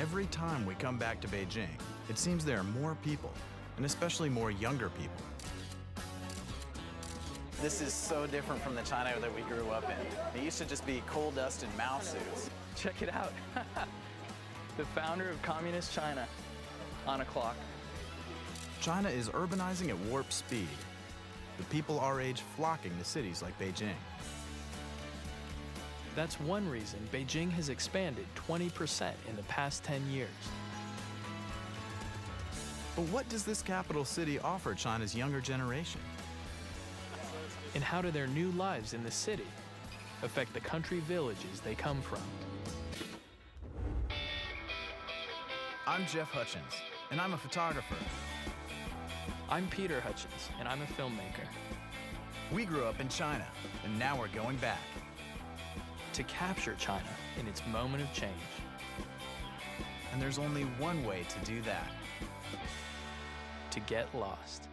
Every time we come back to Beijing, it seems there are more people, and especially more younger people. This is so different from the China that we grew up in. It used to just be coal dust and Mao suits. Check it out. The founder of Communist China on a clock. China is urbanizing at warp speed. The people our age flocking to cities like Beijing. That's one reason Beijing has expanded 20% in the past 10 years. But what does this capital city offer China's younger generation? And how do their new lives in the city affect the country villages they come from? I'm Jeff Hutchens, and I'm a photographer. I'm Peter Hutchens, and I'm a filmmaker. We grew up in China, and now we're going back. To capture China in its moment of change. And there's only one way to do that. To get lost.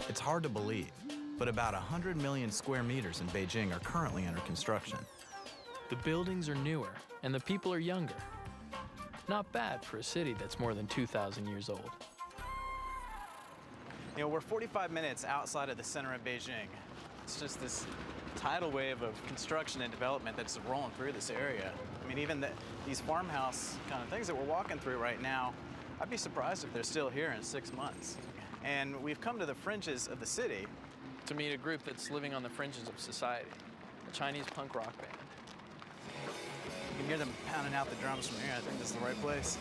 It's hard to believe, but about 100 million square meters in Beijing are currently under construction. The buildings are newer, and the people are younger. Not bad for a city that's more than 2,000 years old. You know, we're 45 minutes outside of the center of Beijing. It's just this tidal wave of construction and development that's rolling through this area. I mean, even these farmhouse kind of things that we're walking through right now, I'd be surprised if they're still here in 6 months. And we've come to the fringes of the city To meet a group that's living on the fringes of society, a Chinese punk rock band. You can hear them pounding out the drums from here. I think this is the right place.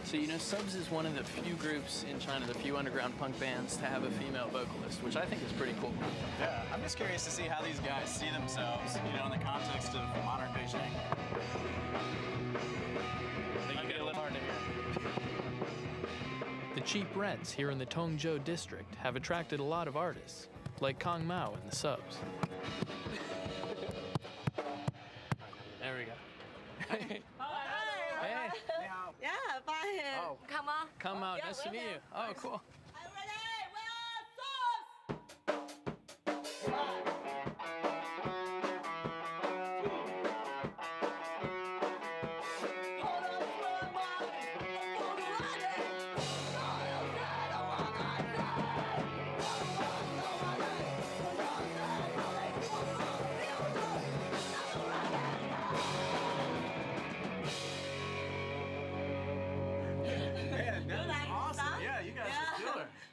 So, you know, Subs is one of the few groups in China, the few underground punk bands to have a female vocalist, which I think is pretty cool. Yeah, I'm just curious to see how these guys see themselves, you know, in the context of modern Beijing. I think you get a little hard to hear. The cheap rents here in the Tongzhou district have attracted a lot of artists, like Kang Mao and the Subs. There we go. Hey. Hey. Yeah, bye. Oh. Come on. Come out. Yeah, Nice to we're meet here. you. Oh, cool. Are you ready? We are Subs!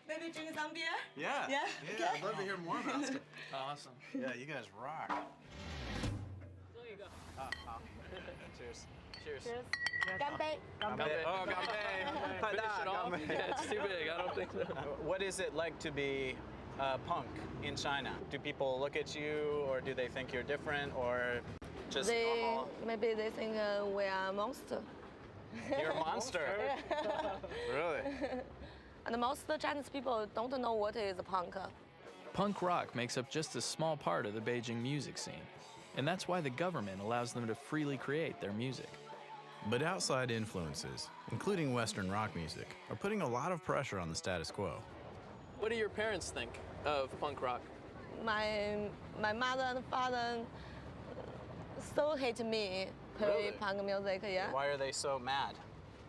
Maybe drink some beer? Yeah. Yeah? Yeah, I'd love to hear more about it. Awesome. Yeah, you guys rock. There you go. Cheers. Cheers. Cheers. Ganbei. Ganbei. Oh, ganbei. Finish it off? Yeah, it's too big. I don't think so. What is it like to be punk in China? Do people look at you, or do they think you're different, or just normal? Maybe they think we are monster. You're a monster. Really? And most Chinese people don't know what is punk. Punk rock makes up just a small part of the Beijing music scene, and that's why the government allows them to freely create their music. But outside influences, including Western rock music, are putting a lot of pressure on the status quo. What do your parents think of punk rock? My mother and father so hate me play Really? punk music, yeah. Why are they so mad?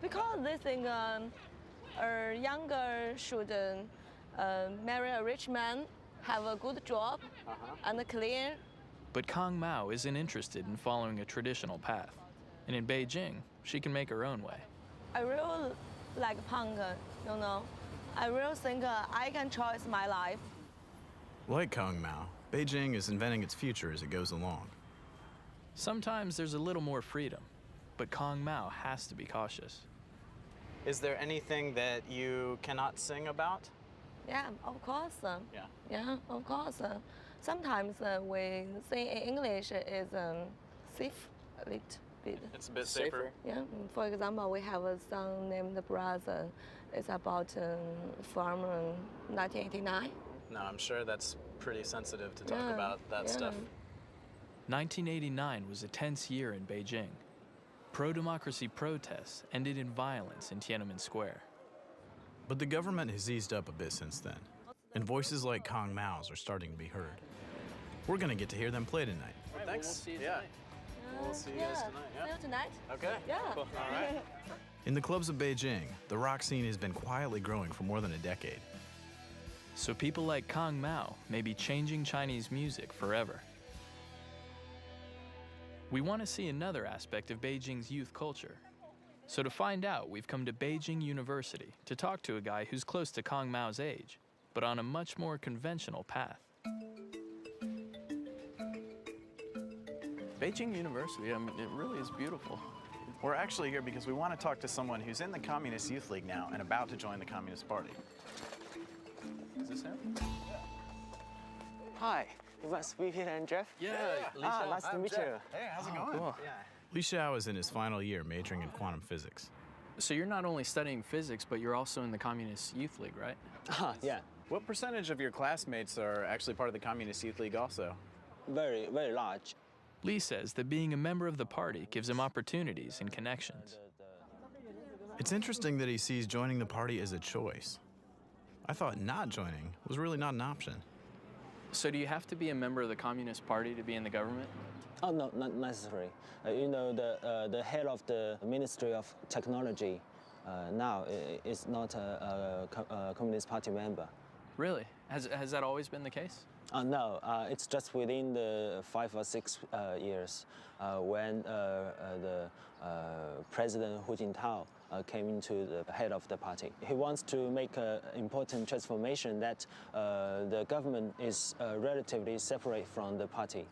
Because they think a younger should marry a rich man, have a good job, and clean. But Kang Mao isn't interested in following a traditional path. And in Beijing, she can make her own way. I really like punk, you know. I really think I can choose my life. Like Kang Mao, Beijing is inventing its future as it goes along. Sometimes there's a little more freedom, but Kang Mao has to be cautious. Is there anything that you cannot sing about? Yeah, of course. Yeah. Yeah, of course. Sometimes we sing in English is safe a little bit. It's a bit safer. Yeah. For example, we have a song named Brother. It's about from 1989. No, I'm sure that's pretty sensitive to talk about that stuff. 1989 was a tense year in Beijing. Pro-democracy protests ended in violence in Tiananmen Square. But the government has eased up a bit since then. and voices like Kong Mao's are starting to be heard. We're gonna get to hear them play tonight. Well, thanks. We'll see you yeah. tonight. We'll see you guys tonight. Yeah. See you tonight. Okay. Yeah. Cool. All right. In the clubs of Beijing, the rock scene has been quietly growing for more than a decade. So people like Kong Mao may be changing Chinese music forever. We want to see another aspect of Beijing's youth culture. So to find out, we've come to Beijing University to talk to a guy who's close to Kong Mao's age, but on a much more conventional path. Beijing University, I mean, it really is beautiful. We're actually here because we want to talk to someone who's in the Communist Youth League now and about to join the Communist Party. Is this him? Hi, you must be Peter and Jeff? Yeah, Nice to meet you. Hey, how's it going? cool. Yeah. Li Xiao is in his final year majoring in quantum physics. So you're not only studying physics, but you're also in the Communist Youth League, right? Yeah, What percentage of your classmates are actually part of the Communist Youth League also? very, very large. Lee says that being a member of the party gives him opportunities and connections. It's interesting that he sees joining the party as a choice. I thought not joining was really not an option. So do you have to be a member of the Communist Party to be in the government? Oh, no, not necessary. The head of the Ministry of Technology now is not a Communist Party member. Really? Has that always been the case? No, it's just within the 5 or 6 years when the President Hu Jintao came into the head of the party. He wants to make an important transformation that the government is relatively separate from the party.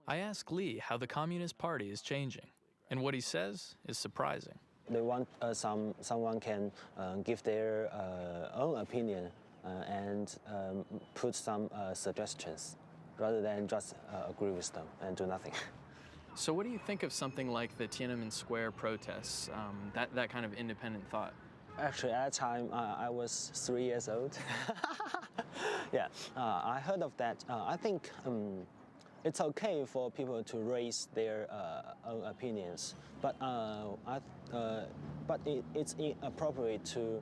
I ask Lee how the Communist Party is changing, and what he says is surprising. They want someone can give their own opinion and put some suggestions rather than just agree with them and do nothing. So what do you think of something like the Tiananmen Square protests, that kind of independent thought? Actually, at that time, I was 3 years old. Yeah, I heard of that. I think it's okay for people to raise their own opinions, but it's inappropriate to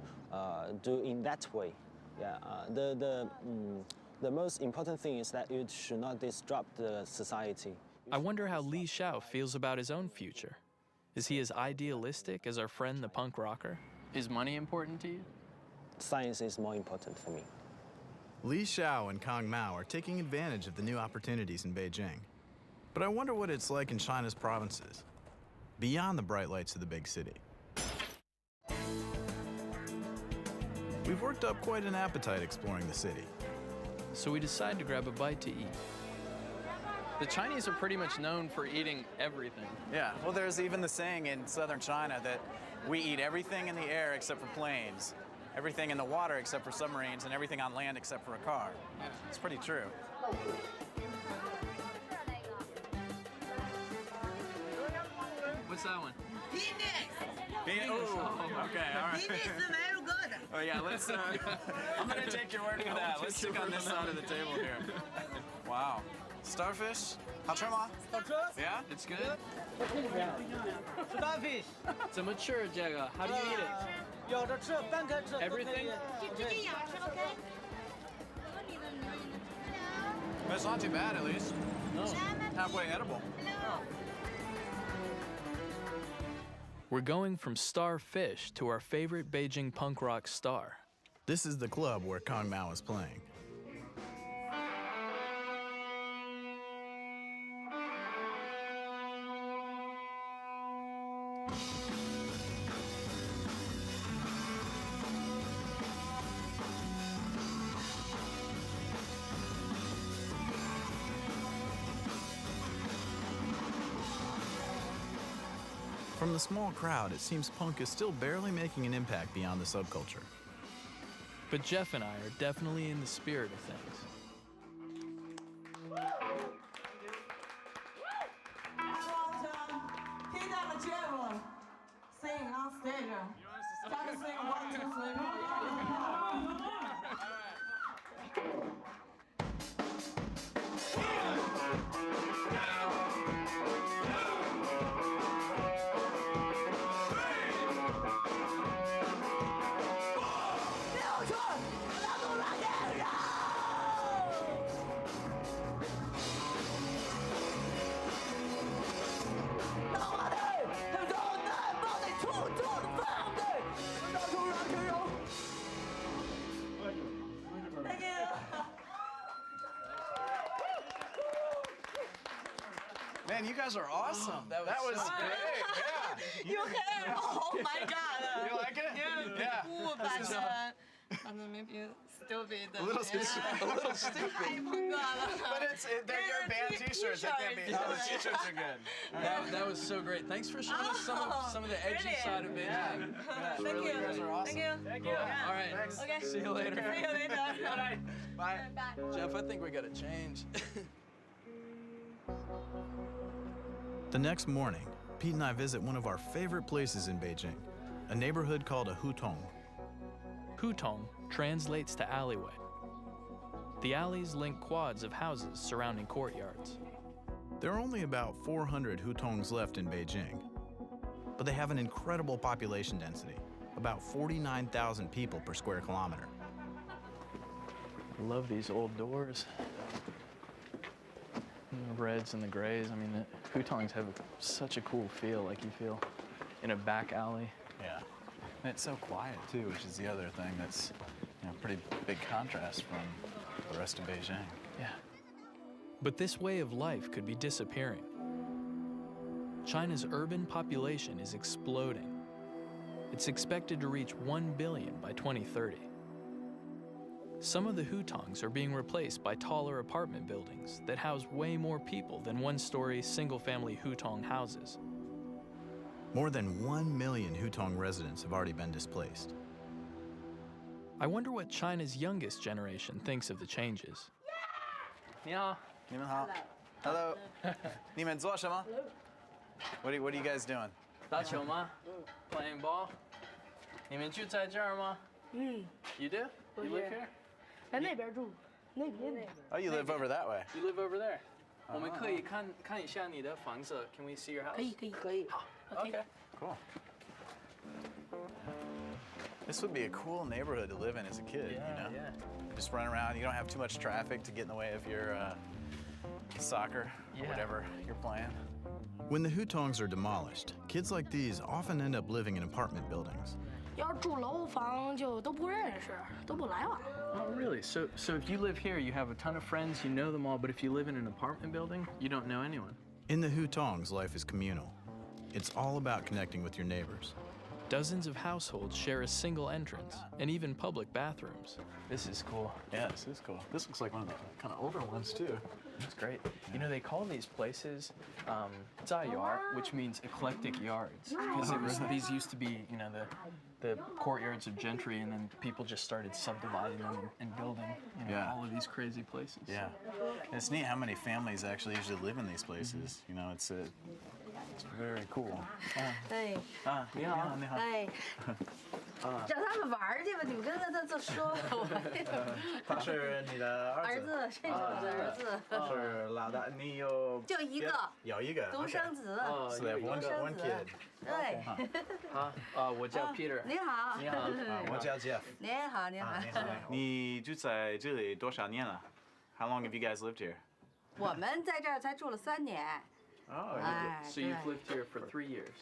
do in that way. Yeah, the most important thing is that it should not disrupt the society. I wonder how Li Xiao feels about his own future. Is he as idealistic as our friend the punk rocker? Is money important to you? Science is more important for me. Li Xiao and Kong Mao are taking advantage of the new opportunities in Beijing. But I wonder what it's like in China's provinces, beyond the bright lights of the big city. We've worked up quite an appetite exploring the city. So we decide to grab a bite to eat. The Chinese are pretty much known for eating everything. Yeah, well, there's even the saying in southern China that we eat everything in the air except for planes, everything in the water except for submarines, and everything on land except for a car. It's pretty true. What's that one? Oh, okay, all right. This is very good. Oh yeah, let's. I'm gonna take your word for that. Let's stick on this side of the table here. Wow, starfish. 好吃吗? Yeah, It's good? Starfish. 怎么吃这个? How do you eat it? 咬着吃，单开吃。 Everything? it's not too bad at least. No. Halfway edible. We're going from starfish to our favorite Beijing punk rock star. This is the club where Kong Mao is playing. From the small crowd, it seems punk is still barely making an impact beyond the subculture. But Jeff and I are definitely in the spirit of things.听到了 Jeff sing on stage. Try to sing 1, 2, 3. Man, you guys are awesome. that was so great. Yeah. You can. Oh my God. You like it? Yeah. Cool, but maybe stupid. A little stupid. But they're your band T-shirts. They can't be. Oh, the T-shirts are good. That was so great. Thanks for showing us some of the edgy really? side of Beijing. Thank you. You guys are awesome. Thank Cool. you. All right. Okay. See you later. See you later. Bye. Bye. Jeff, I think we gotta change. The next morning, Pete and I visit one of our favorite places in Beijing, a neighborhood called a hutong. Hutong translates to alleyway. The alleys link quads of houses surrounding courtyards. There are only about 400 hutongs left in Beijing, but they have an incredible population density, about 49,000 people per square kilometer. I love these old doors. The reds and the grays. I mean, the hutongs have such a cool feel, like you feel in a back alley. Yeah. And it's so quiet too, which is the other thing that's pretty big contrast from the rest of Beijing. Yeah. But this way of life could be disappearing. China's urban population is exploding. It's expected to reach 1 billion by 2030. Some of the hutongs are being replaced by taller apartment buildings that house way more people than one-story, single-family hutong houses. More than 1 million hutong residents have already been displaced. I wonder what China's youngest generation thinks of the changes. 你好，你们好。Hello. 你们做什么？ What are you guys doing? 打球吗？ Playing ball? 你们住在这儿吗？ You do? You live here? 在那边住，那边。 Oh, you live over that way. You live over there. 我们可以看一下你的房子。Can we see your house? 可以。好 Okay. Cool. This would be a cool neighborhood to live in as a kid, Yeah. Just run around. You don't have too much traffic to get in the way of your soccer, or Yeah. whatever you're playing. When the hutongs are demolished, kids like these often end up living in apartment buildings. 要是住楼房就都不认识，都不来往。 Oh, really? So if you live here, you have a ton of friends, you know them all, but if you live in an apartment building, you don't know anyone. In the hutongs, life is communal. It's all about connecting with your neighbors. Dozens of households share a single entrance and even public bathrooms. This is cool. Yeah, this is cool. This looks like one of the kind of older ones too. It's great. You know, they call these places 在园, which means eclectic yards. Because these used to be, the courtyards of gentry, and then people just started subdividing them and building, Yeah. all of these crazy places. Yeah, it's neat how many families actually usually live in these places. It's very cool. 哎，你好，你好。哎，让他们玩去吧，你们跟他说。他是你的儿子，这是我的儿子，是老大，你有就一个有一个独生子。 So they have one kid. 对，好，我叫 Peter。你好，你好，我叫 Jeff. 你好，你好。你住在这里多少年了？ How long have you guys lived here? 我们在这儿才住了3年。 Oh, 哎， So you've lived here for 3 years.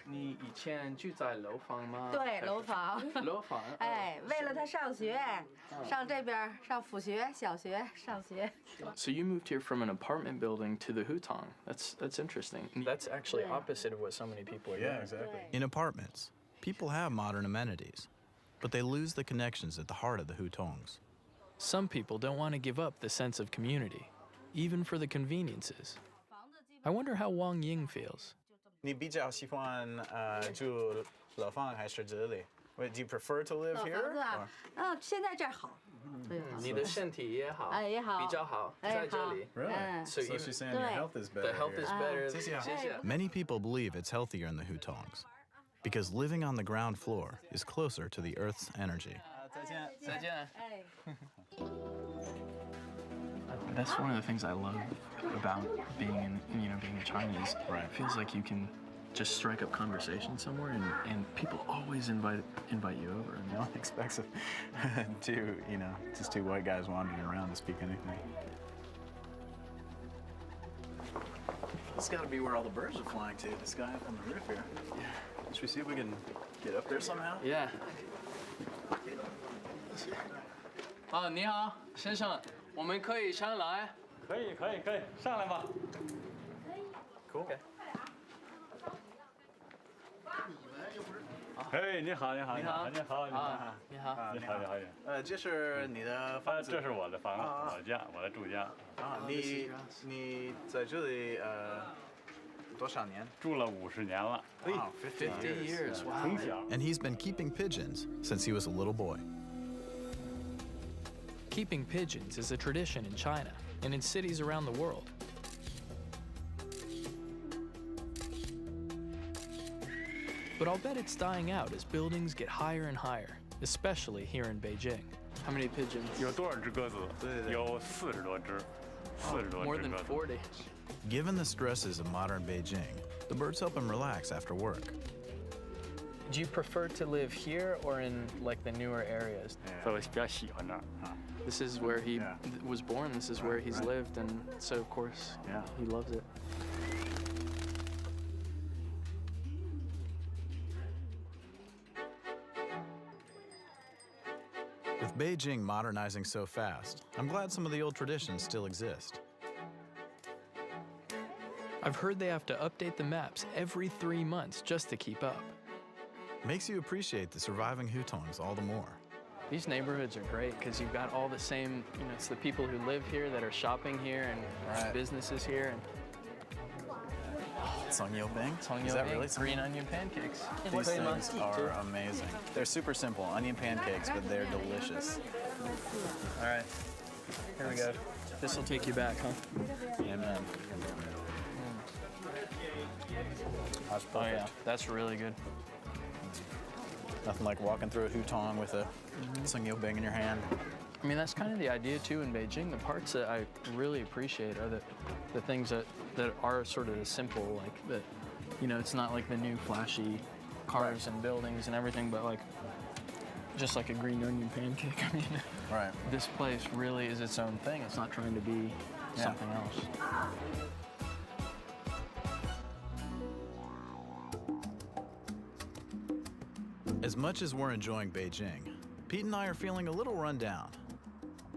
你以前住在楼房吗？对，楼房。楼房。哎，为了他上学，上这边上辅学、小学上学。 So you moved here from an apartment building to the hutong. That's interesting. That's actually opposite of what so many people are doing. Yeah, exactly. In apartments, people have modern amenities, but they lose the connections at the heart of the hutongs. Some people don't want to give up the sense of community, even for the conveniences. I wonder how Wang Ying feels. 你比较喜欢住楼房还是这里？ Wait, do you prefer to live 老 here? 房子啊，现在这儿好，对，好。你的身体也好，哎，也好，比较好，哎，在这里。 Really? 嗯， So you- she's saying your对。 health is better. The health is here. better. 谢谢。谢谢。 Many people believe it's healthier in the hutongs because living on the ground floor is closer to the Earth's energy. 再见。再见。哎。 That's one of the things I love about being in China is it feels like you can just strike up conversation somewhere and people always invite you over. And No one expects just two white guys wandering around to speak anything. This got to be where all the birds are flying to. This guy up on the roof here. Yeah. Should we see if we can get up there somehow? Yeah. 你好，先生，我们可以上来。可以，上来吧。Cool. Okay. 哎，你好，你好，你好，你好，你好，啊，你好，你好，你好，这是你的房子。这是我的房，我家，我的住家，啊，你在这里多少年？住了50年了， Wow, 50 years. Wow. 从小。 And he's been keeping pigeons since he was a little boy. Keeping pigeons is a tradition in China and in cities around the world. But I'll bet it's dying out as buildings get higher and higher, especially here in Beijing. How many pigeons? 有多少只鸽子？有40多只，40多 More 只 than 鸽子。 40. Given the stresses of modern Beijing, the birds help him relax after work. Do you prefer to live here or in like the newer areas? 所以我比较喜欢这儿啊。 This is where he Yeah. was born. This is where he's lived, and so of course Yeah. he loves it. With Beijing modernizing so fast, I'm glad some of the old traditions still exist. I've heard they have to update the maps every 3 months just to keep up. Makes you appreciate the surviving Hutongs all the more. These neighborhoods are great because you've got all the same, it's the people who live here that are shopping here and Right. businesses here. And Is that really green onion pancakes? These things are amazing. They're super simple, onion pancakes, but they're delicious. All right, here we go. This will take you back, huh? Amen. That's perfect. Oh yeah, that's really good. Nothing like walking through a hutong with a sungyeobing in your hand. I mean, that's kind of the idea too in Beijing. The parts that I really appreciate are the things that are sort of the simple, like that, it's not like the new flashy cars and buildings and everything, but like just like a green onion pancake. I mean, Right. this place really is its own thing. It's not trying to be Yeah. something else. As much as we're enjoying Beijing, Pete and I are feeling a little run down.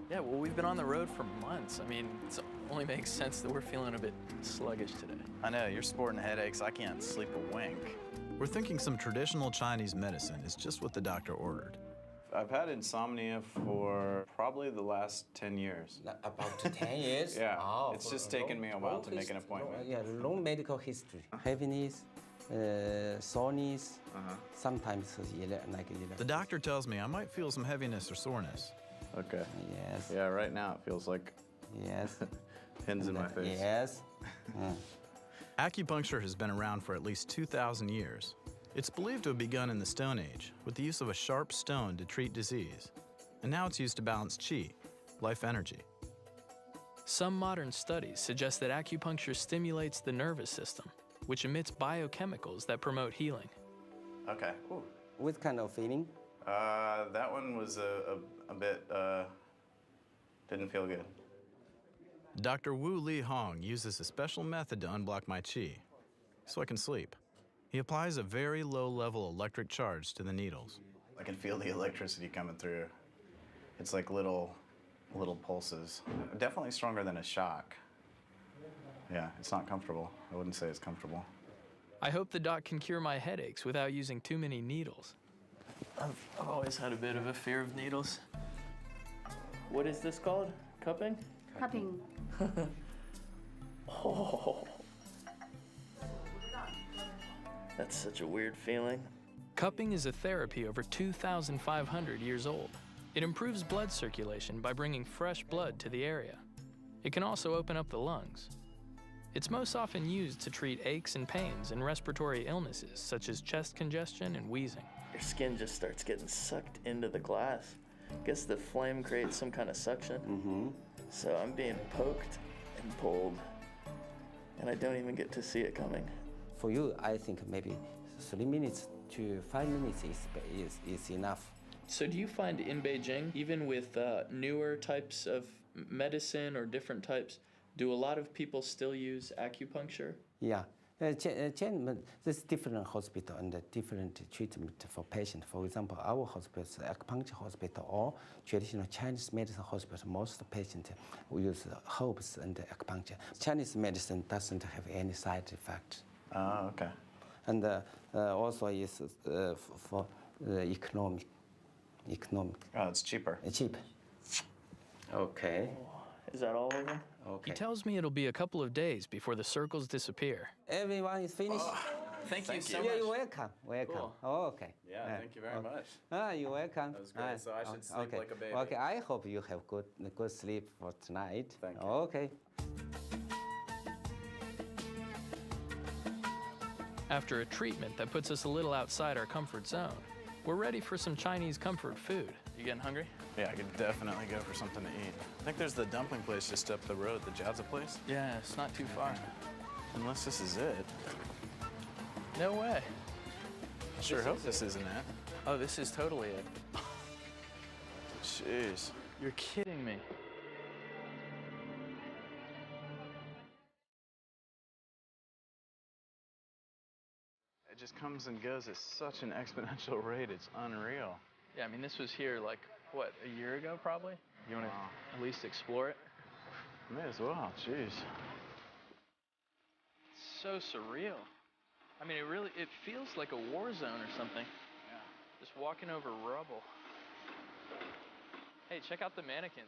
Yeah, well, we've been on the road for months. I mean, it only makes sense that we're feeling a bit sluggish today. I know, you're sporting headaches. I can't sleep a wink. We're thinking some traditional Chinese medicine is just what the doctor ordered. I've had insomnia for probably the last 10 years. About 10 years? Yeah, Oh, it's for just a taken me a while long to make an hist- appointment. Yeah, long medical history. Heaviness, soreness, sometimes The doctor tells me I might feel some heaviness or soreness. Okay. Yes, Yeah, right now it feels like yes. pins in my face. Yes. Acupuncture has been around for at least 2,000 years. It's believed to have begun in the Stone Age with the use of a sharp stone to treat disease. And now it's used to balance qi, life energy. Some modern studies suggest that acupuncture stimulates the nervous system, which emits biochemicals that promote healing. Okay. Ooh. What kind of feeling? That one was a bit, didn't feel good. Dr. Wu Li Hong uses a special method to unblock my qi, so I can sleep. He applies a very low-level electric charge to the needles. I can feel the electricity coming through. It's like little pulses. Definitely stronger than a shock. Yeah, it's not comfortable. I wouldn't say it's comfortable. I hope the doc can cure my headaches without using too many needles. I've always had a bit of a fear of needles. What is this called? Cupping? Cupping. Oh. That's such a weird feeling. Cupping is a therapy over 2,500 years old. It improves blood circulation by bringing fresh blood to the area. It can also open up the lungs. It's most often used to treat aches and pains and respiratory illnesses such as chest congestion and wheezing. Your skin just starts getting sucked into the glass. I guess the flame creates some kind of suction. So I'm being poked and pulled, and I don't even get to see it coming. For you, I think maybe 3 minutes to 5 minutes is enough. So do you find in Beijing, even with newer types of medicine or different types, do a lot of people still use acupuncture? Yeah, There's different hospital and different treatment for patients. For example, our hospital is acupuncture hospital or traditional Chinese medicine hospital. Most patients use herbs and acupuncture. Chinese medicine doesn't have any side effects. Oh, okay. And also is for economic. Oh, it's cheaper. Cheap. Okay. Is that all of them? He Okay. tells me it'll be a couple of days before the circles disappear. Everyone is finished. Thank you so Yeah, much. you're welcome. Welcome. Cool. Oh, okay. Yeah, thank you very much. You're welcome. That was great. So I should sleep okay. like a baby. Okay, I hope you have good sleep for tonight. Thank you. Okay. After a treatment that puts us a little outside our comfort zone, we're ready for some Chinese comfort food. You getting hungry? Yeah, I could definitely go for something to eat. I think there's the dumpling place just up the road, the Jiaozi place. Yeah, it's not too far. Unless this is it. No way. I sure hope this isn't it. Oh, this is totally it. Jeez. You're kidding me. It just comes and goes at such an exponential rate. It's unreal. Yeah, I mean, this was here like, what, a year ago probably? You want to Wow. at least explore it? May as well. Jeez. It's so surreal. I mean, it feels like a war zone or something. Yeah. Just walking over rubble. Hey, check out the mannequins.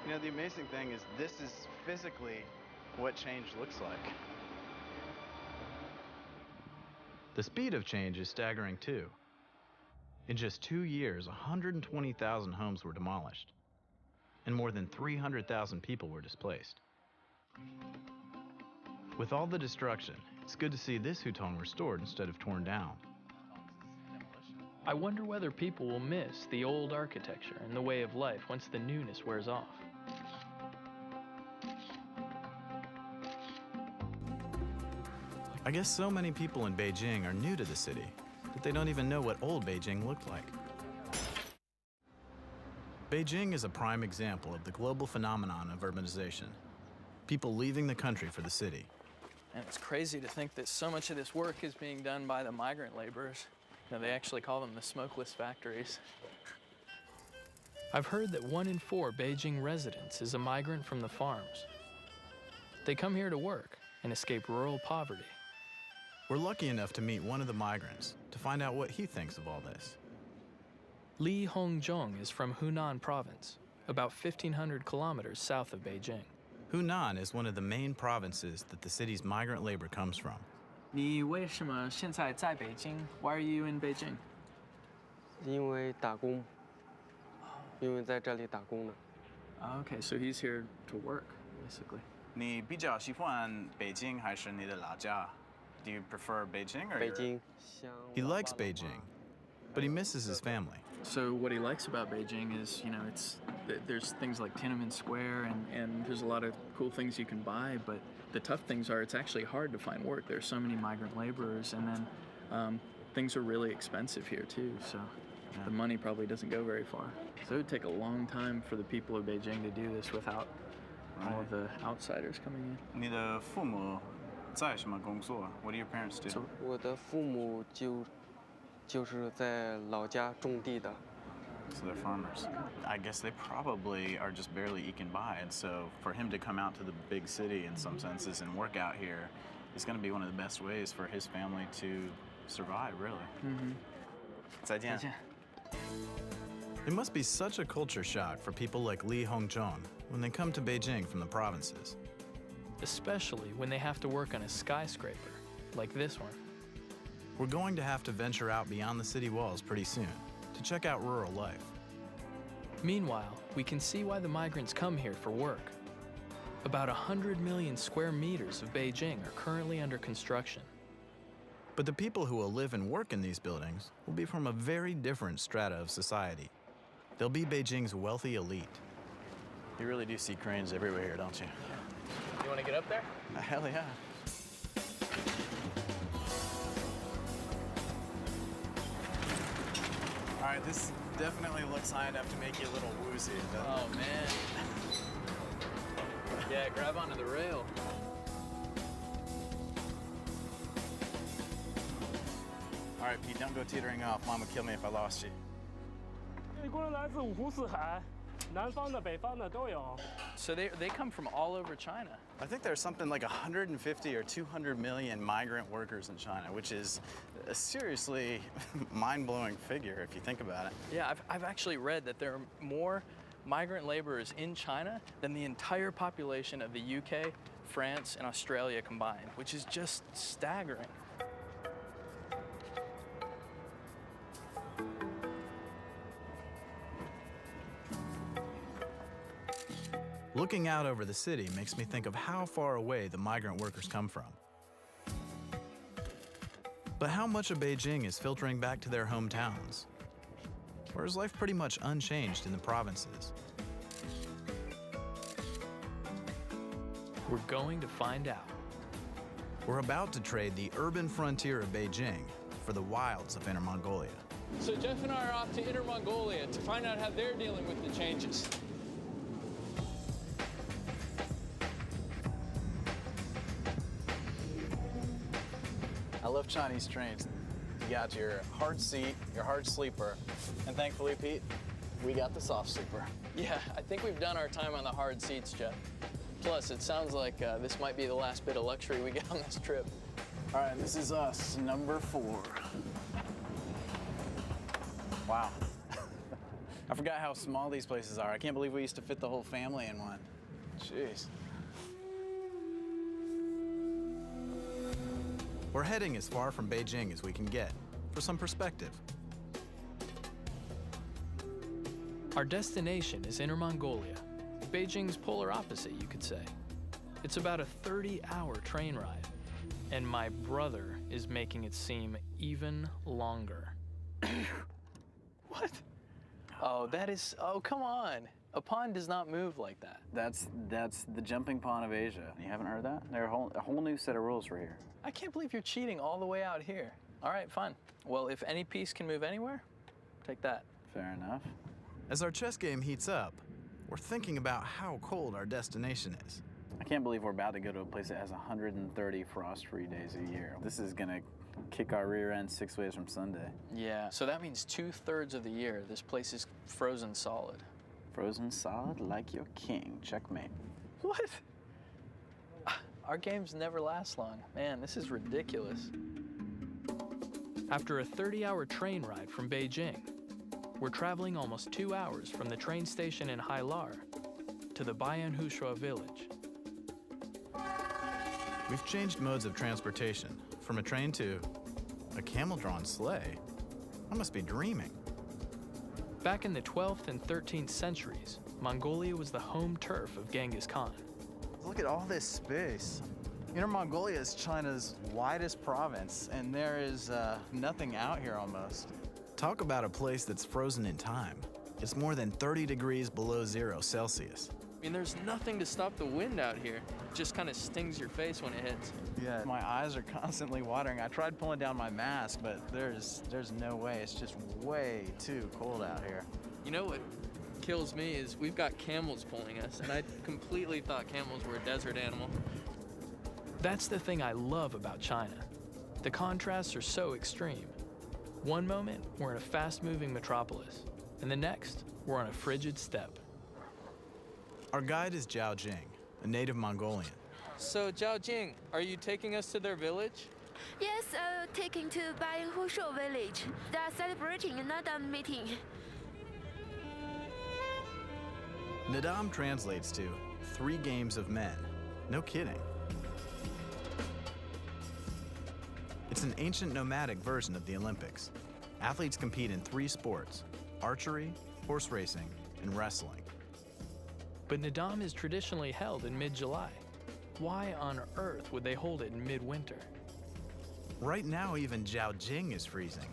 You know, the amazing thing is this is physically what change looks like. The speed of change is staggering too. In just 2 years, 120,000 homes were demolished, and more than 300,000 people were displaced. With all the destruction, it's good to see this Hutong restored instead of torn down. I wonder whether people will miss the old architecture and the way of life once the newness wears off. I guess so many people in Beijing are new to the city that they don't even know what old Beijing looked like. Beijing is a prime example of the global phenomenon of urbanization. People leaving the country for the city. And it's crazy to think that so much of this work is being done by the migrant laborers. You know, they actually call them the smokeless factories. I've heard that 1 in 4 Beijing residents is a migrant from the farms. They come here to work and escape rural poverty. We're lucky enough to meet one of the migrants to find out what he thinks of all this. Li Hongzhong is from Hunan province, about 1,500 kilometers south of Beijing. Hunan is one of the main provinces that the city's migrant labor comes from. 你为什么现在在北京? Why are you in Beijing? 因为打工，因为在这里打工的。 Okay, so he's here to work, basically. 你比较喜欢北京还是你的老家? Do you prefer Beijing or 北京，像 He likes Beijing, but he misses his family. So what he likes about Beijing is, you know, there's things like Tiananmen Square and there's a lot of cool things you can buy, but the tough things are it's actually hard to find work. There's so many migrant laborers, and then things are really expensive here too, so the money probably doesn't go very far. So it would take a long time for the people of Beijing to do this without all of the outsiders coming in. 你的父母在什么工作? What do your parents do? 我的父母就是在老家种地的。 So they're farmers. I guess they probably are just barely eking by, and so for him to come out to the big city in some senses and work out here is going to be one of the best ways for his family to survive, really. Mm-hmm. 再见. It must be such a culture shock for people like Li Hongzhong when they come to Beijing from the provinces. Especially when they have to work on a skyscraper, like this one. We're going to have to venture out beyond the city walls pretty soon to check out rural life. Meanwhile, we can see why the migrants come here for work. About 100 million square meters of Beijing are currently under construction. But the people who will live and work in these buildings will be from a very different strata of society. They'll be Beijing's wealthy elite. You really do see cranes everywhere here, don't you? You want to get up there? Hell yeah. All right, this Definitely looks high enough to make you a little woozy. Oh, man. Yeah, grab onto the rail. All right, Pete, don't go teetering off. Mom would kill me if I lost you. 一共来自五湖四海，南方的、北方的都有。 So they come from all over China. I think there's something like 150 or 200 million migrant workers in China, which is a seriously mind-blowing figure if you think about it. Yeah, I've actually read that there are more migrant laborers in China than the entire population of the UK, France, and Australia combined, which is just staggering. Looking out over the city makes me think of how far away the migrant workers come from. But how much of Beijing is filtering back to their hometowns? Or is life pretty much unchanged in the provinces? We're going to find out. We're about to trade the urban frontier of Beijing for the wilds of Inner Mongolia. So Jeff and I are off to Inner Mongolia to find out how they're dealing with the changes. I love Chinese trains. You got your hard seat, your hard sleeper, and thankfully, Pete, we got the soft sleeper. Yeah, I think we've done our time on the hard seats, Jeff. Plus, it sounds like this might be the last bit of luxury we get on this trip. All right, this is us, number 4. Wow. I forgot how small these places are. I can't believe we used to fit the whole family in one. Jeez. We're heading as far from Beijing as we can get, for some perspective. Our destination is Inner Mongolia, Beijing's polar opposite, you could say. It's about a 30-hour train ride, and my brother is making it seem even longer. What? Oh, come on. A pond does not move like that. That's the jumping pond of Asia. You haven't heard that? There are a whole new set of rules for here. I can't believe you're cheating all the way out here. All right, fine. Well, if any piece can move anywhere, take that. Fair enough. As our chess game heats up, we're thinking about how cold our destination is. I can't believe we're about to go to a place that has 130 frost-free days a year. This is gonna kick our rear end 6 ways from Sunday. Yeah, so that means 2/3 of the year, this place is frozen solid. Frozen solid like your king. Checkmate. What? Our games never last long. Man, this is ridiculous. After a 30-hour train ride from Beijing, we're traveling almost 2 hours from the train station in Hailar to the Bayanhushua village. We've changed modes of transportation, from a train to a camel-drawn sleigh. I must be dreaming. Back in the 12th and 13th centuries, Mongolia was the home turf of Genghis Khan. Look at all this space. Inner Mongolia is China's widest province, and there is nothing out here almost. Talk about a place that's frozen in time. It's more than 30 degrees below 0 Celsius. I mean, there's nothing to stop the wind out here. It just kind of stings your face when it hits. Yeah, my eyes are constantly watering. I tried pulling down my mask, but there's no way. It's just way too cold out here. You know what kills me is we've got camels pulling us, and I completely thought camels were a desert animal. That's the thing I love about China. The contrasts are so extreme. One moment, we're in a fast-moving metropolis, and the next, we're on a frigid steppe. Our guide is Zhao Jing, a native Mongolian. So, Zhao Jing, are you taking us to their village? Yes, taking to Bayanhushua village. They are celebrating another meeting. Nadam translates to 3 games of men. No kidding. It's an ancient nomadic version of the Olympics. Athletes compete in 3 sports: archery, horse racing, and wrestling. But Nadam is traditionally held in mid-July. Why on earth would they hold it in midwinter? Right now, even Zhao Jing is freezing.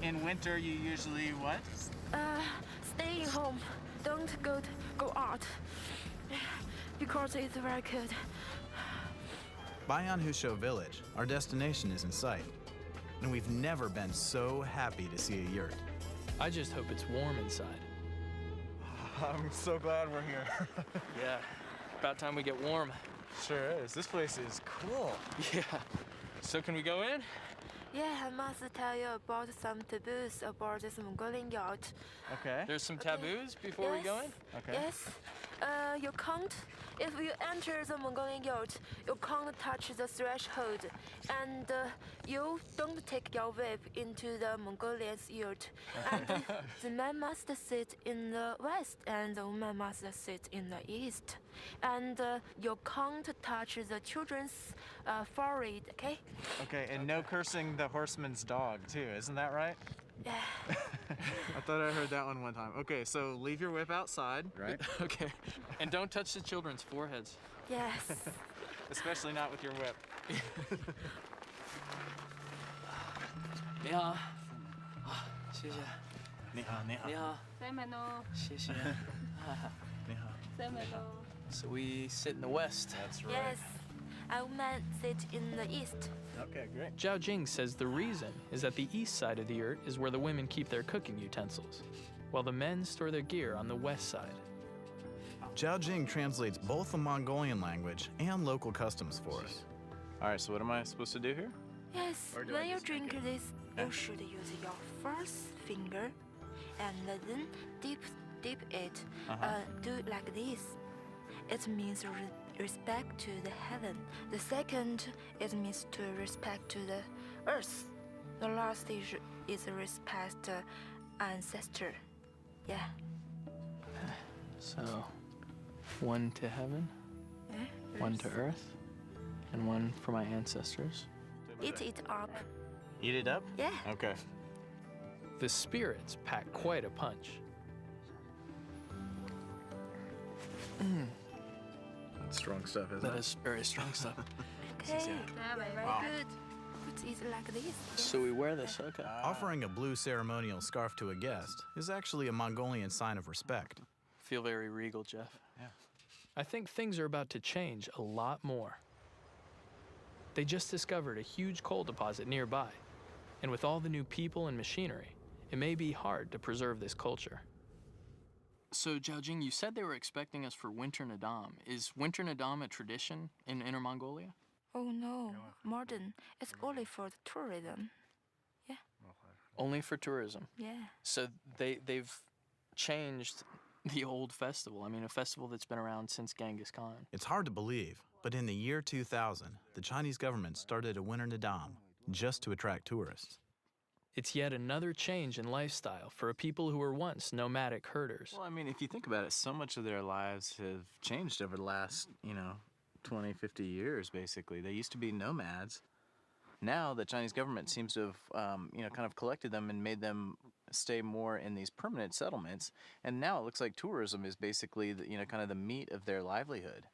In winter, you usually what? Staying home. Don't go out because it's very cold. Bayanhushua village, our destination, is in sight. And we've never been so happy to see a yurt. I just hope it's warm inside. I'm so glad we're here. Yeah, about time we get warm. Sure is. This place is cool. Yeah. So can we go in? Yeah, I must tell you about some taboos about this Mongolian yacht. Okay. There's some taboos before we go in? Okay. Yes. You can't, if you enter the Mongolian yacht, you can't touch the threshold. And you don't take your whip into the Mongolian yacht. And the man must sit in the west and the woman must sit in the east. And you can't touch the children's forehead, okay? Okay, and no cursing the horseman's dog, too. Isn't that right? Yeah. I thought I heard that one time. Okay, so leave your whip outside, right? Okay. And don't touch the children's foreheads. Yes. Especially not with your whip. 你好。谢谢。你好，你好。你好。谢谢。你好。So we sit in the west. That's right. Yes. A woman sit in the east. Okay, great. Zhao Jing says the reason is that the east side of the yurt is where the women keep their cooking utensils, while the men store their gear on the west side. Zhao Jing translates both the Mongolian language and local customs for us. All right, so what am I supposed to do here? Yes, Or do when I you just drink drink this, you should use your first finger and then dip it. Do it like this. It means respect to the heaven. The second, it means to respect to the earth. The last is respect ancestor. Yeah. So, one to heaven, one to earth, and one for my ancestors. Eat it up. Eat it up? Yeah. Okay. The spirits pack quite a punch. That's strong stuff, isn't That it? is very strong stuff. Okay. Very good. Put it like this. So we wear this, okay. Offering a blue ceremonial scarf to a guest is actually a Mongolian sign of respect. Feel very regal, Jeff. Yeah. I think things are about to change a lot more. They just discovered a huge coal deposit nearby, and with all the new people and machinery, it may be hard to preserve this culture. So, Zhao Jing, you said they were expecting us for Winter Nadam. Is Winter Nadam a tradition in Inner Mongolia? Oh no, modern. It's only for the tourism. Yeah. Only for tourism. Yeah. So they've changed the old festival. I mean, a festival that's been around since Genghis Khan. It's hard to believe, but in the year 2000, the Chinese government started a Winter Nadam just to attract tourists. It's yet another change in lifestyle for a people who were once nomadic herders. Well, I mean, if you think about it, so much of their lives have changed over the last, 20, 50 years, basically. They used to be nomads. Now the Chinese government seems to have, kind of collected them and made them stay more in these permanent settlements. And now it looks like tourism is basically, kind of the meat of their livelihood.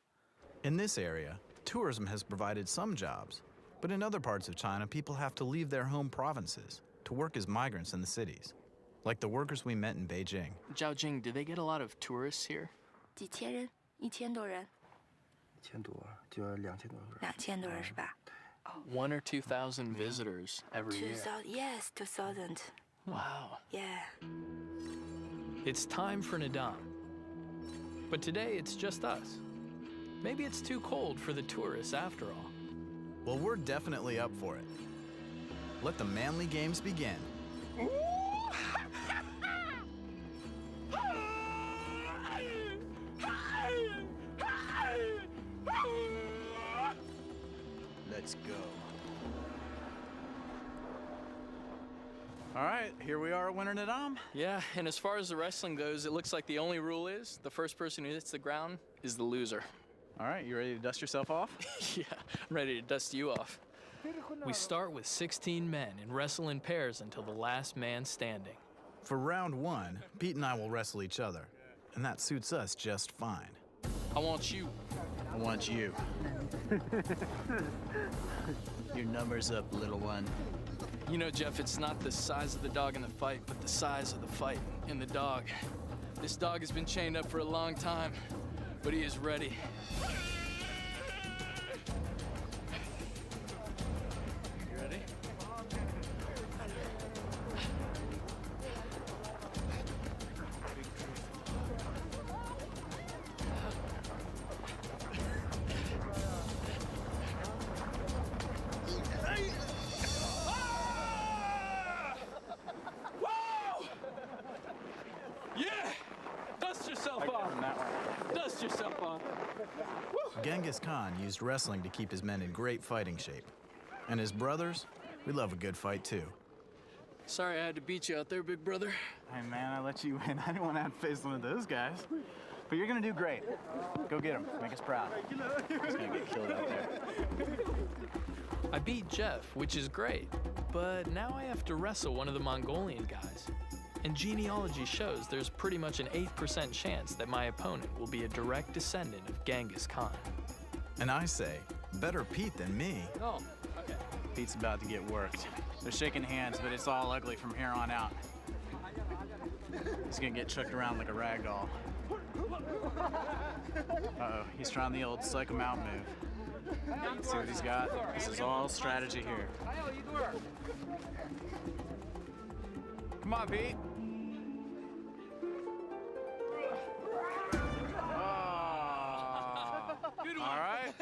In this area, tourism has provided some jobs, but in other parts of China, people have to leave their home provinces to work as migrants in the cities, like the workers we met in Beijing. Zhao Jing, do they get a lot of tourists here? 几千人，1000多人。1000多，就要2000多个人。2000多人是吧？ 1,000 or 2,000 visitors every year. 2000, yes, 2000. Wow. Yeah. It's time for Nadam. But today it's just us. Maybe it's too cold for the tourists after all. Well, we're definitely up for it. Let the manly games begin. Let's go. All right, here we are at Winter Nadam. Yeah, and as far as the wrestling goes, it looks like the only rule is the first person who hits the ground is the loser. All right, you ready to dust yourself off? Yeah, I'm ready to dust you off. We start with 16 men and wrestle in pairs until the last man standing. For round one, Pete and I will wrestle each other, and that suits us just fine. I want you. I want you. Your number's up, little one. You know, Jeff, it's not the size of the dog in the fight, but the size of the fight in the dog. This dog has been chained up for a long time, but he is ready. You ready? Genghis Khan used wrestling to keep his men in great fighting shape. And his brothers, we love a good fight too. Sorry I had to beat you out there, big brother. Hey man, I let you win. I didn't want to have to face one of those guys. But you're gonna do great. Go get him. Make us proud. He's gonna get killed out there. I beat Jeff, which is great, but now I have to wrestle one of the Mongolian guys. And genealogy shows there's pretty much an 8% chance that my opponent will be a direct descendant of Genghis Khan. And I say, better Pete than me. Oh, okay. Pete's about to get worked. They're shaking hands, but it's all ugly from here on out. He's gonna get chucked around like a rag doll. Uh-oh, he's trying the old psych him out move. See what he's got? This is all strategy here. Come on, Pete. Good All right.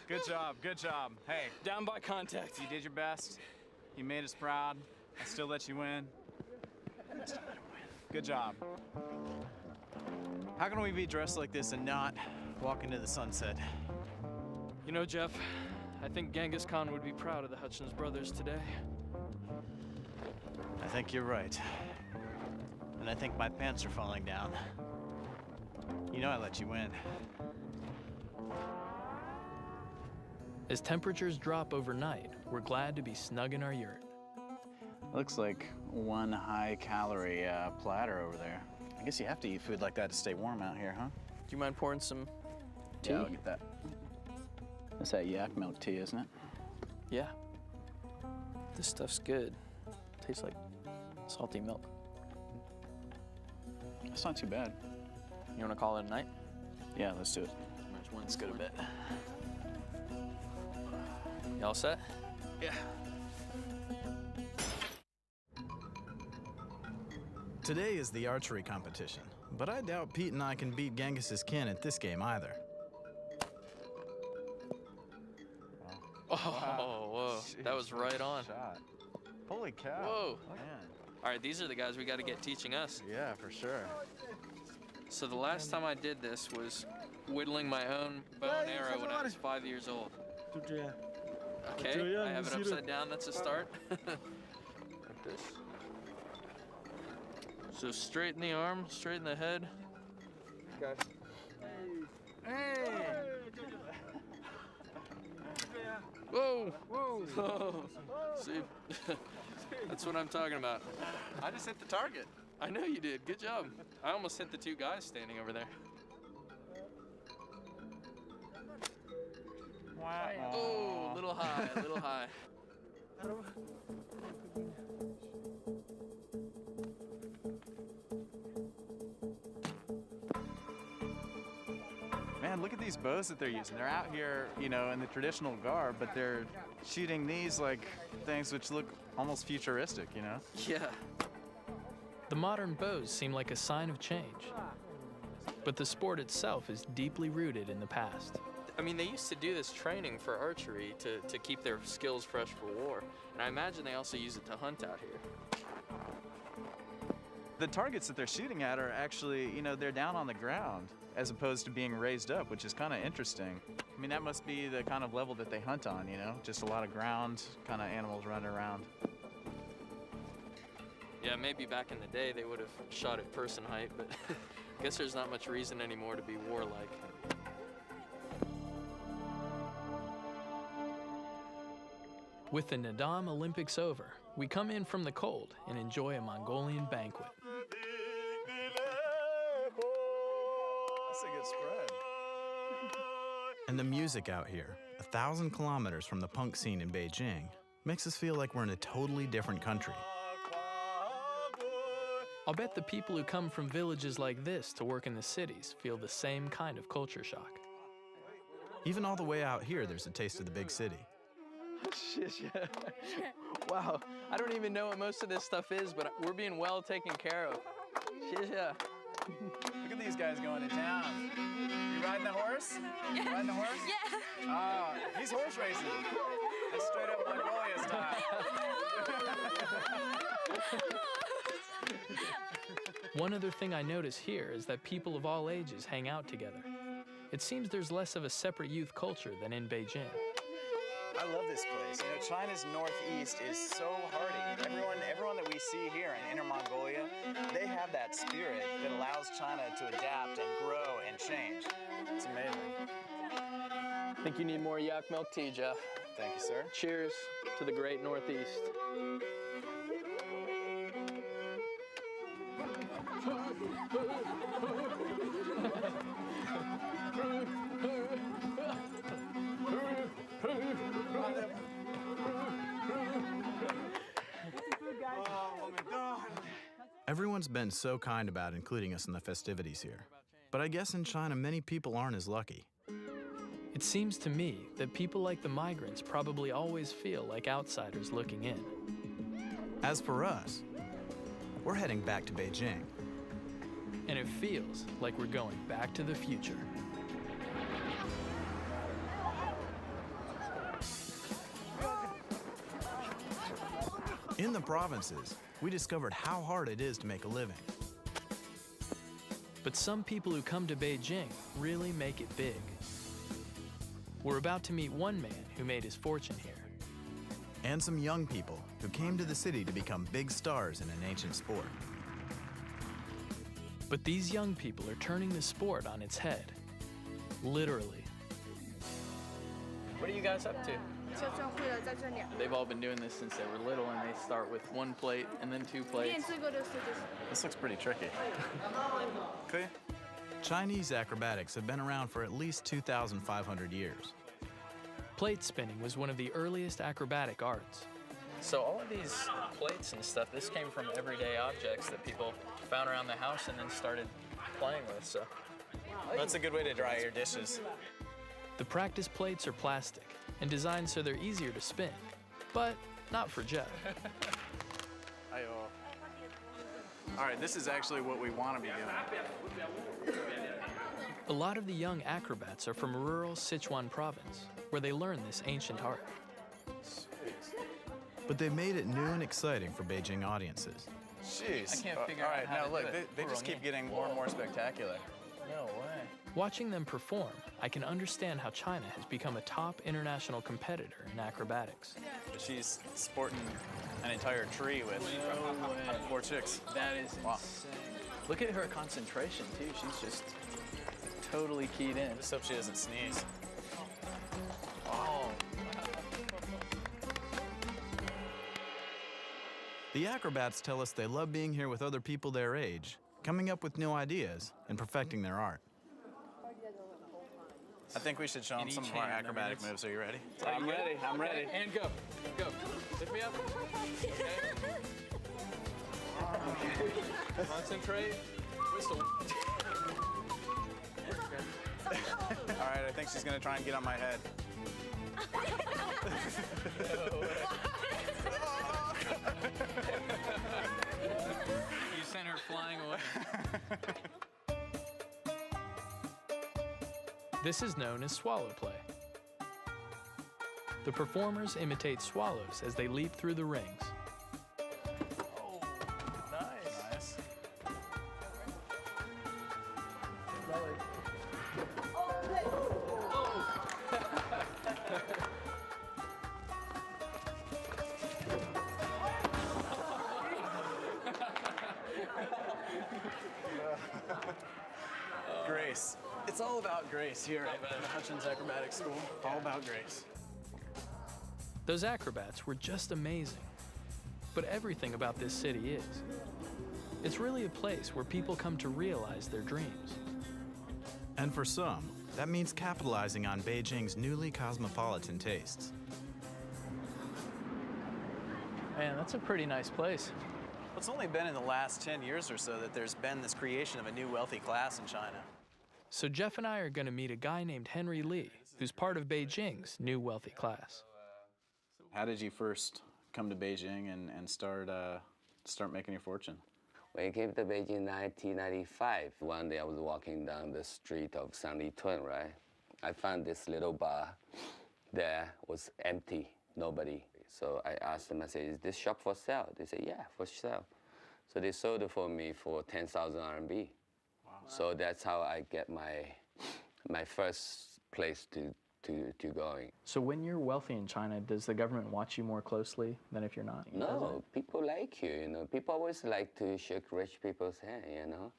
Good job, good job. Hey, Down by contact. you did your best. You made us proud. I still let you win. Good job. How can we be dressed like this and not walk into the sunset? You know, Jeff, I think Genghis Khan would be proud of the Hutchens brothers today. I think you're right. And I think my pants are falling down. You know I let you win. As temperatures drop overnight, we're glad to be snug in our yurt. Looks like one high-calorie platter over there. I guess you have to eat food like that to stay warm out here, huh? Do you mind pouring some tea? Yeah, I'll get that. That's that yak milk tea, isn't it? Yeah. This stuff's good. Tastes like salty milk. It's not too bad. You want to call it a night? Yeah, let's do it. Let's go to bed. You all set? Yeah. Today is the archery competition, but I doubt Pete and I can beat Genghis's kin at this game either. Oh, whoa. Jeez, That was right on. Shot. Holy cow. Whoa. Man. All right, these are the guys we got to get teaching us. Yeah, for sure. So the last time I did this was whittling my own bow and arrow when I was 5 years old. Okay, I have it upside down, that's a start. Like this. So straighten the arm, straighten the head. Okay. Hey! Whoa! Whoa! See, that's what I'm talking about. I just hit the target. I know you did, good job. I almost hit the two guys standing over there. Wow. Oh, a little high, a little high. Man, look at these bows that they're using. They're out here, you know, in the traditional garb, but they're shooting these like things which look almost futuristic, you know? Yeah. The modern bows seem like a sign of change, but the sport itself is deeply rooted in the past. I mean, they used to do this training for archery to keep their skills fresh for war, and I imagine they also use it to hunt out here. The targets that they're shooting at are actually, you know, they're down on the ground as opposed to being raised up, which is kind of interesting. I mean, that must be the kind of level that they hunt on, you know? Just a lot of ground kind of animals running around. Yeah, maybe back in the day they would have shot at person height, but I guess there's not much reason anymore to be warlike. With the Nadam Olympics over, we come in from the cold and enjoy a Mongolian banquet. That's a good spread. And the music out here, 1,000 kilometers from the punk scene in Beijing, makes us feel like we're in a totally different country. I'll bet the people who come from villages like this to work in the cities feel the same kind of culture shock. Even all the way out here, there's a taste of the big city. Wow, I don't even know what most of this stuff is, but we're being well taken care of. Look at these guys going to town. You riding the horse? Yeah. You riding the horse? Yeah. Oh, he's horse racing. That's straight up Mongolia style. One other thing I notice here is that people of all ages hang out together. it seems there's less of a separate youth culture than in Beijing. I love this place. You know, China's northeast is so hardy. Everyone that we see here in Inner Mongolia, they have that spirit that allows China to adapt and grow and change. It's amazing. I think you need more yak milk tea, Jeff. Thank you, sir. Cheers to the great Northeast. Everyone's been so kind about including us in the festivities here. But I guess in China, many people aren't as lucky. It seems to me that people like the migrants probably always feel like outsiders looking in. As for us, we're heading back to Beijing. And it feels like we're going back to the future. In the provinces, we discovered how hard it is to make a living. But some people who come to Beijing really make it big. We're about to meet one man who made his fortune here. And some young people who came to the city to become big stars in an ancient sport. But these young people are turning the sport on its head. Literally. What are you guys up to? They've all been doing this since they were little, and they start with one plate and then two plates. This looks pretty tricky. Okay. Chinese acrobatics have been around for at least 2,500 years. Plate spinning was one of the earliest acrobatic arts. So all of these plates and stuff, this came from everyday objects that people found around the house and then started playing with, so. That's a good way to dry your dishes. The practice plates are plastic and designed so they're easier to spin, but not for Jeff. All right, this is actually what we want to be doing. A lot of the young acrobats are from rural Sichuan province, where they learn this ancient art. But they made it new and exciting for Beijing audiences. Jeez. I can't figure all out right, how now to look, do it. they just keep getting more and more spectacular. No way. Watching them perform, I can understand how China has become a top international competitor in acrobatics. She's sporting an entire tree with 4 chicks. That is insane. Look at her concentration, too. She's just totally keyed in. Just hope she doesn't sneeze. Oh. The acrobats tell us they love being here with other people their age, coming up with new ideas and perfecting their art. I think we should show them some of our acrobatic moves. Are you ready? I'm ready. I'm ready. And go. Go. Lift me up. Okay. Concentrate. Whistle. All right, I think she's going to try and get on my head. You sent her flying away. This is known as swallow play. The performers imitate swallows as they leap through the rings. Oh, nice. Grace. It's all about grace here at the Hutchens Acrobatic School. All about grace. Those acrobats were just amazing. But everything about this city is. It's really a place where people come to realize their dreams. And for some, that means capitalizing on Beijing's newly cosmopolitan tastes. Man, that's a pretty nice place. It's only been in the last 10 years or so that there's been this creation of a new wealthy class in China. So Jeff and I are going to meet a guy named Henry Lee, who's part of Beijing's new wealthy class. How did you first come to Beijing and start making your fortune? When I came to Beijing in 1995, one day I was walking down the street of Sanlitun, right? I found this little bar there was empty, nobody. So I asked them, I said, is this shop for sale? They said, yeah, for sale. So they sold it for me for 10,000 RMB. Wow. So that's how I get my my first place to going. So when you're wealthy in China, does the government watch you more closely than if you're not? No, people like you, you know. People always like to shake rich people's hand, you know.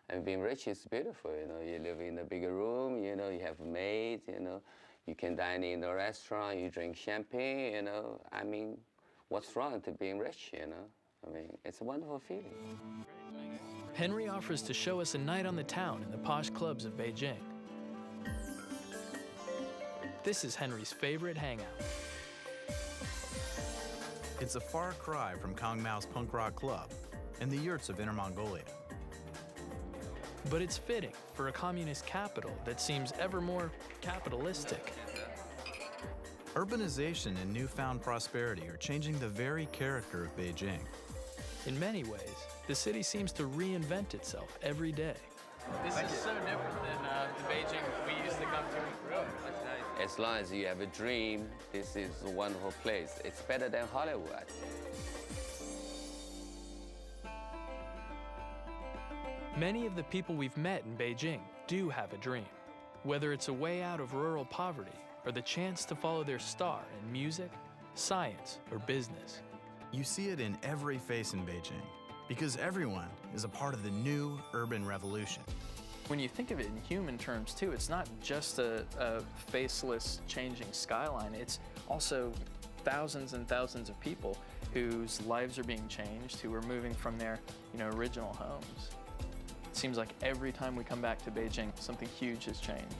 And being rich is beautiful, you know. You live in a bigger room, you know, you have a maid, you know. You can dine in a restaurant, you drink champagne, you know. I mean, what's wrong to being rich, you know? I mean, it's a wonderful feeling. Henry offers to show us a night on the town in the posh clubs of Beijing. This is Henry's favorite hangout. It's a far cry from Kang Mao's punk rock club and the yurts of Inner Mongolia. But it's fitting for a communist capital that seems ever more capitalistic. Urbanization and newfound prosperity are changing the very character of Beijing. In many ways, the city seems to reinvent itself every day. This is so different than the Beijing we used to come to and grew up. As long as you have a dream, this is a wonderful place. It's better than Hollywood. Many of the people we've met in Beijing do have a dream, whether it's a way out of rural poverty or the chance to follow their star in music, science, or business. You see it in every face in Beijing, because everyone is a part of the new urban revolution. When you think of it in human terms too, it's not just a faceless changing skyline, it's also thousands and thousands of people whose lives are being changed, who are moving from their original homes. It seems like every time we come back to Beijing, something huge has changed.